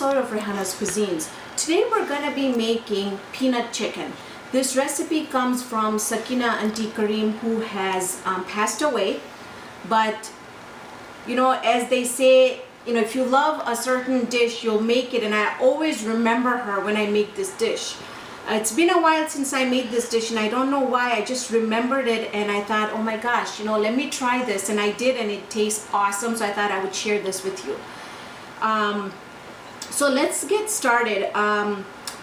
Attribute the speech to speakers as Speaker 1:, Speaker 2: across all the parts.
Speaker 1: episode of Raihana's Cuisines. Today we're going to be making peanut chicken. This recipe comes from Sakina Aunty Karim, who has passed away. But, you know, as they say, you know, if you love a certain dish, you'll make it. And I always remember her when I make this dish. It's been a while since I made this dish and I don't know why. I just remembered it and I thought, oh my gosh, you know, let me try this. And I did, and it tastes awesome. So I thought I would share this with you. So let's get started.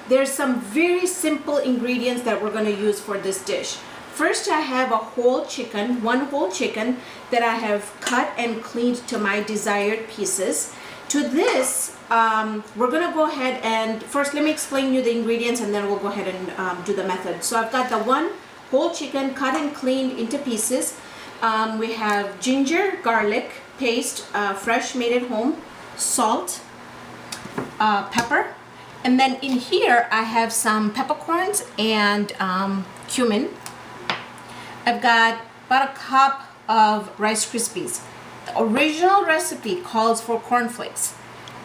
Speaker 1: There's some very simple ingredients that we're going to use for this dish. First, I have a whole chicken, one whole chicken that I have cut and cleaned to my desired pieces. To this, we're going to go ahead and first let me explain you the ingredients and then we'll go ahead and do the method. So I've got the one whole chicken cut and cleaned into pieces. We have ginger, garlic paste, fresh made at home, salt, pepper, and then in here I have some peppercorns and cumin. I've got about a cup of Rice Krispies. The original recipe calls for cornflakes.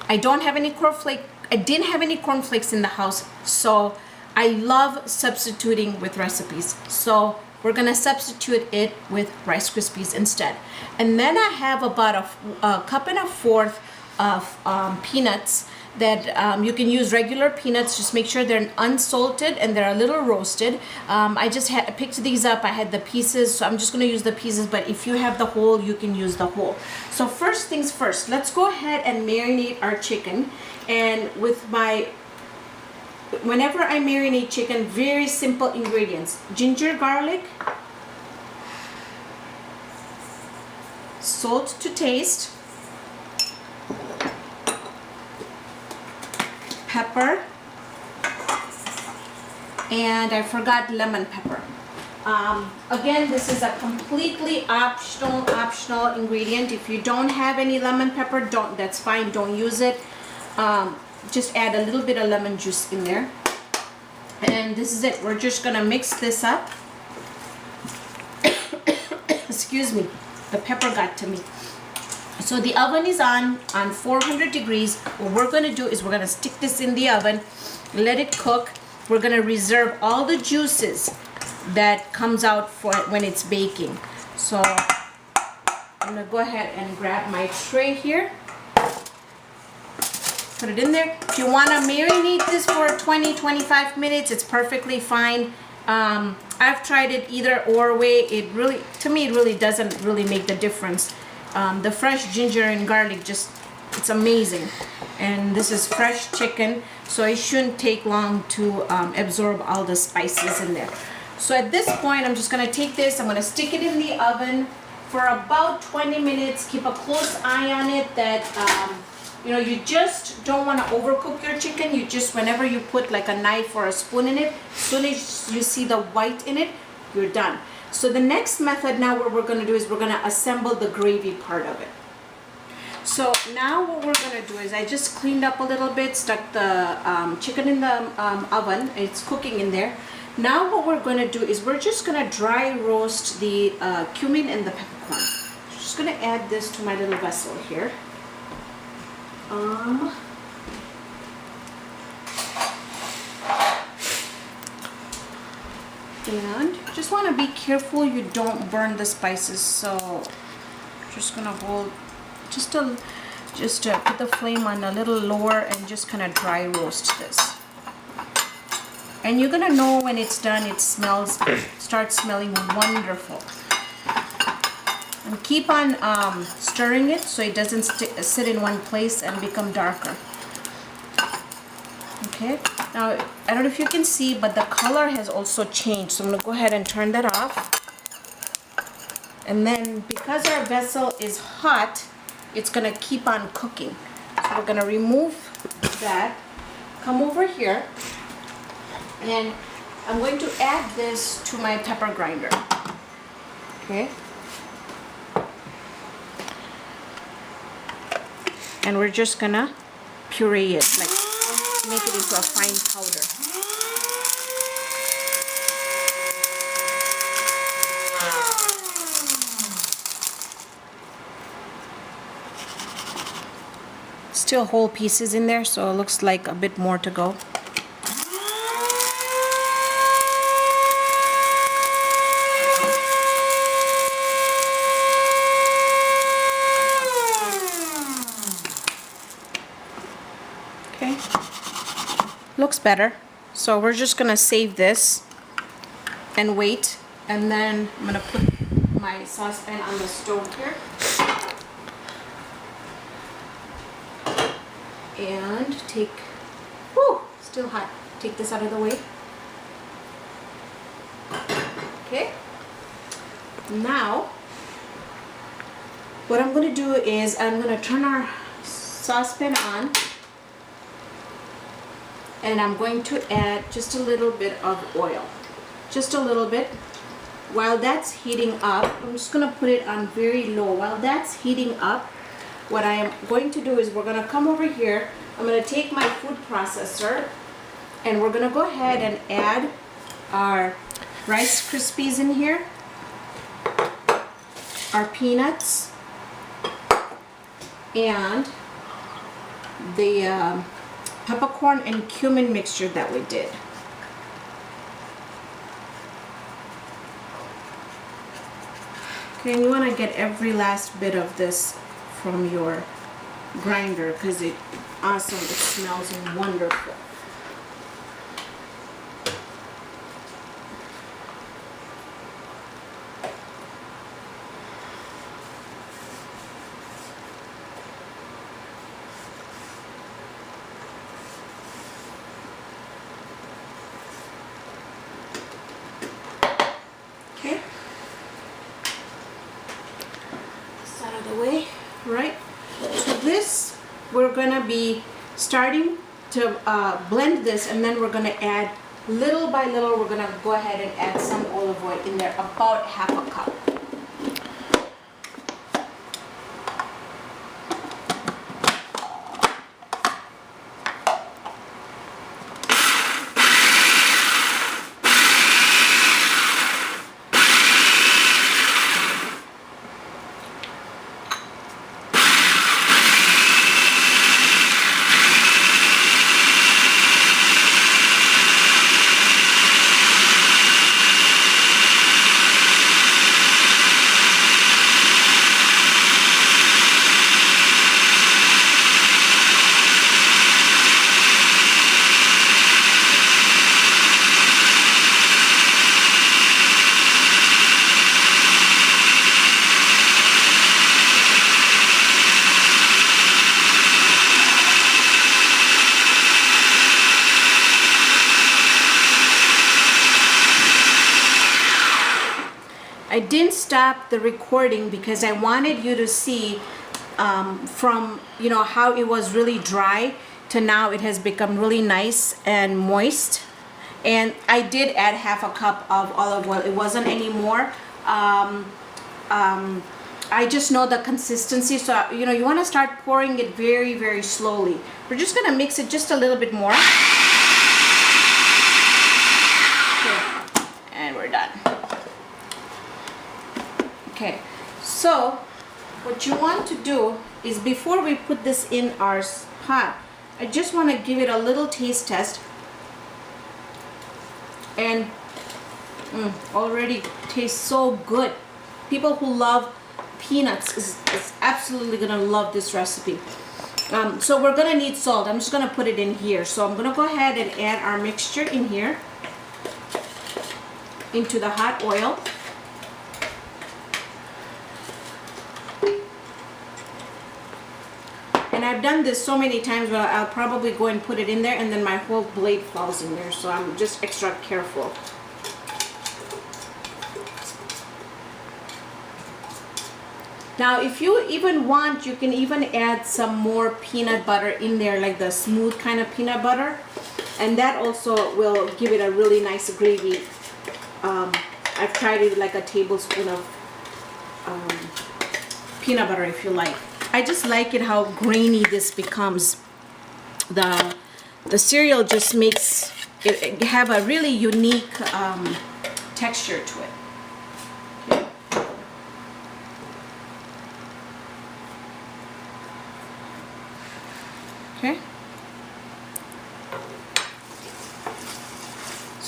Speaker 1: I don't have any cornflakes. I didn't have any cornflakes in the house, so I love substituting with recipes. So we're gonna substitute it with Rice Krispies instead. And then I have about a cup and a fourth of peanuts that you can use regular peanuts. Just make sure they're unsalted and they're a little roasted. I just picked these up. I had the pieces, so I'm just going to use the pieces, but if you have the whole, you can use the whole. So first things first, let's go ahead and marinate our chicken. And with whenever I marinate chicken, very simple ingredients: ginger, garlic, salt to taste, pepper, and I forgot lemon pepper. Again, this is a completely optional ingredient. If you don't have any lemon pepper, that's fine, don't use it. Just add a little bit of lemon juice in there. And this is it. We're just gonna mix this up. Excuse me, the pepper got to me. So the oven is on 400 degrees. What we're going to do is we're going to stick this in the oven, let it cook. We're going to reserve all the juices that comes out for when it's baking. So I'm going to go ahead and grab my tray here. Put it in there. If you want to marinate this for 20-25 minutes, it's perfectly fine. I've tried it either or way. To me, it really doesn't really make the difference. The fresh ginger and garlic, it's amazing. And this is fresh chicken, so it shouldn't take long to absorb all the spices in there. So at this point, I'm just going to take this, I'm going to stick it in the oven for about 20 minutes. Keep a close eye on it that, you know, you just don't want to overcook your chicken. You just, whenever you put like a knife or a spoon in it, as soon as you see the white in it, you're done. So the next method now, what we're going to do is we're going to assemble the gravy part of it. So now what we're going to do is I just cleaned up a little bit, stuck the chicken in the oven. It's cooking in there. Now what we're going to do is we're just going to dry roast the cumin and the peppercorn. I'm just going to add this to my little vessel here. And just want to be careful you don't burn the spices, so just gonna hold just to put the flame on a little lower and just kind of dry roast this. And you're gonna know when it's done. It starts smelling wonderful. And keep on stirring it so it doesn't sit in one place and become darker. Okay, now I don't know if you can see, but the color has also changed. So I'm going to go ahead and turn that off. And then because our vessel is hot, it's going to keep on cooking. So we're going to remove that, come over here, and I'm going to add this to my pepper grinder. Okay. And we're just going to puree it, like make it into a fine powder. still whole pieces in there, so it looks like a bit more to go. Okay, looks better. So we're just gonna save this and wait, and then I'm gonna put my saucepan on the stove here and take, whoo, still hot, take this out of the way. Okay, now what I'm gonna do is I'm gonna turn our saucepan on, and I'm going to add just a little bit of oil, just a little bit. While that's heating up, I'm just gonna put it on very low. While that's heating up, what I am going to do is we're gonna come over here. I'm gonna take my food processor, and we're gonna go ahead and add our Rice Krispies in here, our peanuts, and the peppercorn and cumin mixture that we did. Okay, and you want to get every last bit of this from your grinder because it awesome, it smells wonderful. Way, right? So this, we're gonna be starting to blend this, and then we're gonna add little by little. We're gonna go ahead and add some olive oil in there, about half a cup. I didn't stop the recording because I wanted you to see from, you know, how it was really dry to now it has become really nice and moist. And I did add half a cup of olive oil. It wasn't any more. I just know the consistency, so you know, you want to start pouring it very, very slowly. We're just gonna mix it just a little bit more. Okay. And we're done. Okay, so what you want to do is before we put this in our pot, I just want to give it a little taste test. And already tastes so good. People who love peanuts is absolutely gonna love this recipe. So we're gonna need salt. I'm just gonna put it in here. So I'm gonna go ahead and add our mixture in here into the hot oil. And I've done this so many times where I'll probably go and put it in there and then my whole blade falls in there, so I'm just extra careful. Now if you even want, you can even add some more peanut butter in there, like the smooth kind of peanut butter, and that also will give it a really nice gravy. I've tried it like a tablespoon of peanut butter if you like. I just like it how grainy this becomes. The cereal just makes it have a really unique texture to it. Okay.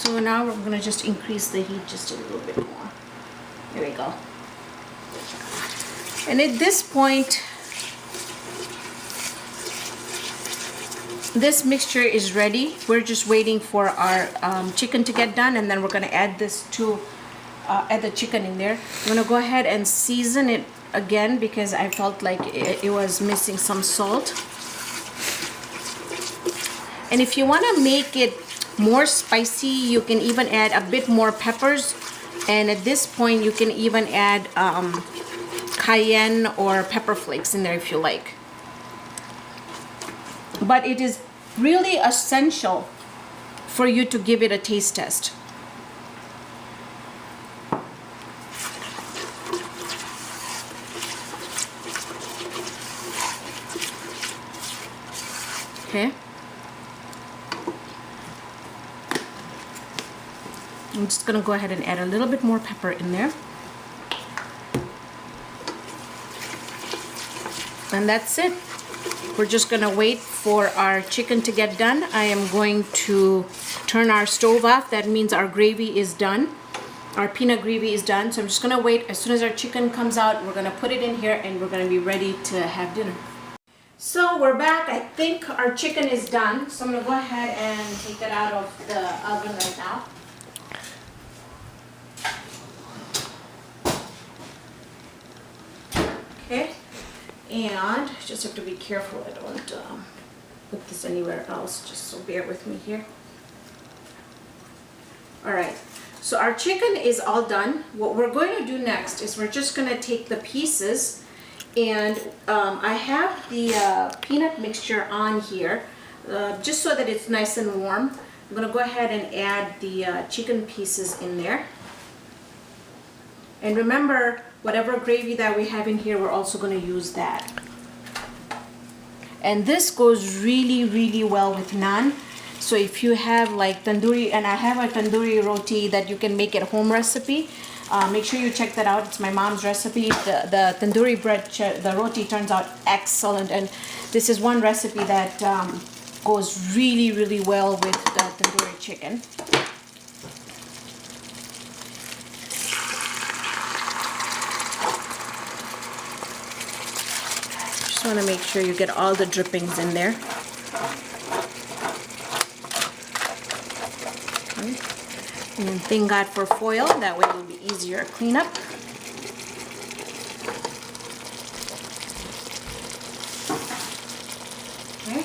Speaker 1: So now we're gonna just increase the heat just a little bit more. There we go. And at this point, this mixture is ready. We're just waiting for our chicken to get done, and then we're gonna add this to add the chicken in there. I'm gonna go ahead and season it again because I felt like it was missing some salt. And if you want to make it more spicy, you can even add a bit more peppers, and at this point you can even add cayenne or pepper flakes in there if you like. But it is really essential for you to give it a taste test. Okay. I'm just gonna go ahead and add a little bit more pepper in there. And that's it. We're just gonna wait for our chicken to get done. I am going to turn our stove off. That means our gravy is done. Our peanut gravy is done. So I'm just gonna wait. As soon as our chicken comes out, we're gonna put it in here and we're gonna be ready to have dinner. So we're back. I think our chicken is done. So I'm gonna go ahead and take it out of the oven right now. Okay. And just have to be careful I don't put this anywhere else, just so bear with me here. Alright, so our chicken is all done. What we're going to do next is we're just going to take the pieces, and I have the peanut mixture on here just so that it's nice and warm. I'm going to go ahead and add the chicken pieces in there. And remember, whatever gravy that we have in here, we're also going to use that. And this goes really, really well with naan. So if you have like tandoori, and I have a tandoori roti that you can make at home recipe, make sure you check that out. It's my mom's recipe. The tandoori bread, the roti turns out excellent. And this is one recipe that goes really, really well with the tandoori chicken. Want to make sure you get all the drippings in there. Okay. And then thank God for foil, that way it will be easier to clean up. Okay.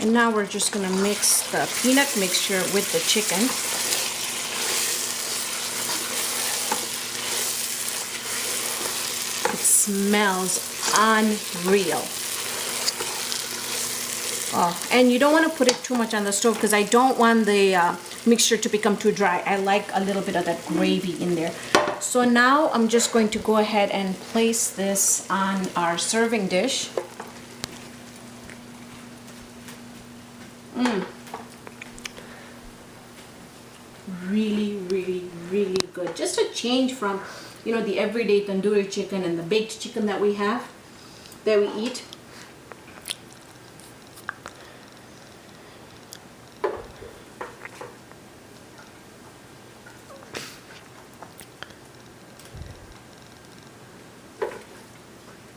Speaker 1: And now we're just going to mix the peanut mixture with the chicken. Smells unreal. Oh, and you don't want to put it too much on the stove because I don't want the mixture to become too dry. I like a little bit of that gravy in there. So now I'm just going to go ahead and place this on our serving dish. Really, really, really good. Just a change from, you know, the everyday tandoori chicken and the baked chicken that we have, that we eat.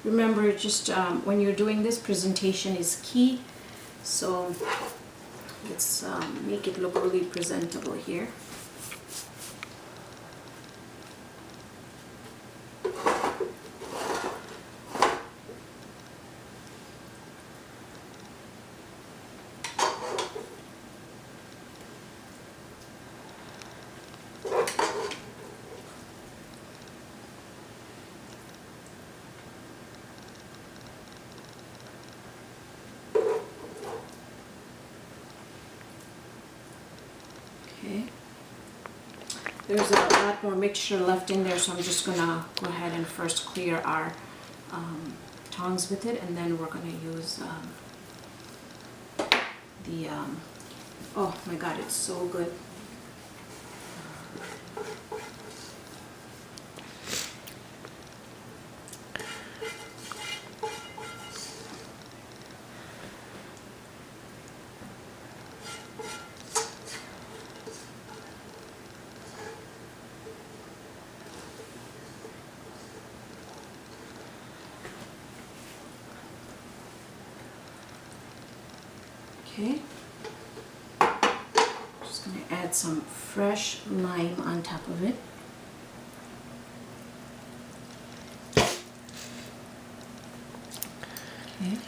Speaker 1: Remember, just when you're doing this, presentation is key. So let's make it look really presentable here. There's a lot more mixture left in there, so I'm just gonna go ahead and first clear our tongs with it, and then we're gonna use the oh my god, it's so good. Okay. Just gonna add some fresh lime on top of it. Okay.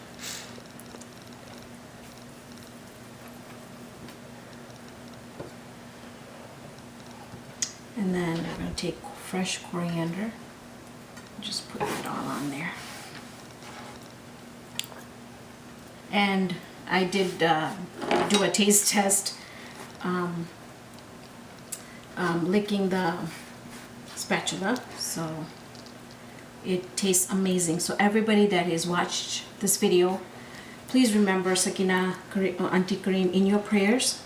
Speaker 1: And then we're going to take fresh coriander, just put it all on there. And I did do a taste test, licking the spatula, so it tastes amazing. So everybody that has watched this video, please remember Sakina Aunty Karim in your prayers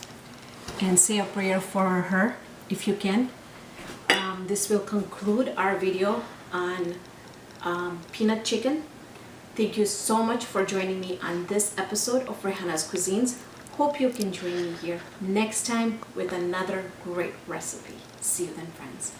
Speaker 1: and say a prayer for her if you can. This will conclude our video on peanut chicken. Thank you so much for joining me on this episode of Raihana's Cuisines. Hope you can join me here next time with another great recipe. See you then, friends.